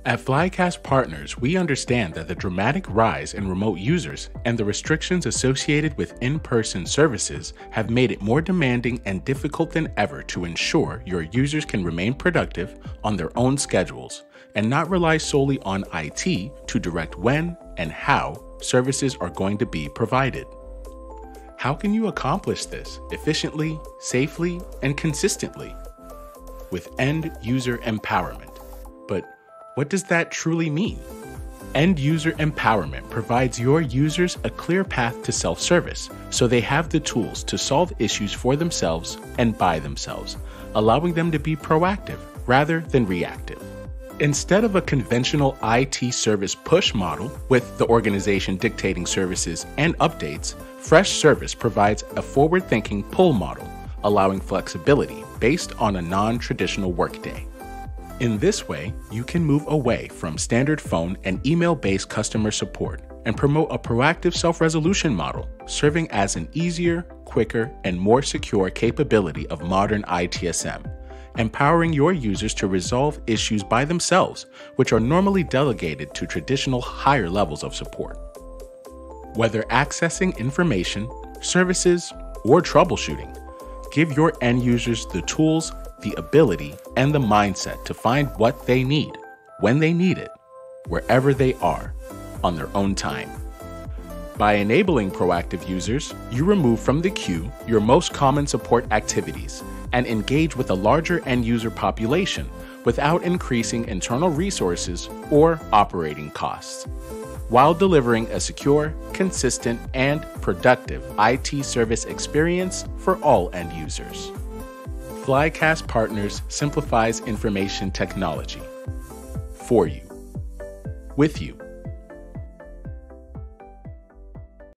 At Flycast Partners, we understand that the dramatic rise in remote users and the restrictions associated with in-person services have made it more demanding and difficult than ever to ensure your users can remain productive on their own schedules and not rely solely on IT to direct when and how services are going to be provided. How can you accomplish this efficiently, safely, and consistently? With end user empowerment. But what does that truly mean? End user empowerment provides your users a clear path to self-service, so they have the tools to solve issues for themselves and by themselves, allowing them to be proactive rather than reactive. Instead of a conventional IT service push model with the organization dictating services and updates, Freshservice provides a forward-thinking pull model, allowing flexibility based on a non-traditional workday. In this way, you can move away from standard phone and email-based customer support and promote a proactive self-resolution model, serving as an easier, quicker, and more secure capability of modern ITSM, empowering your users to resolve issues by themselves, which are normally delegated to traditional higher levels of support. Whether accessing information, services, or troubleshooting, give your end users the tools, the ability, and the mindset to find what they need, when they need it, wherever they are, on their own time. By enabling proactive users, you remove from the queue your most common support activities and engage with a larger end user population without increasing internal resources or operating costs, while delivering a secure, consistent, and productive IT service experience for all end users. Flycast Partners simplifies information technology for you, with you.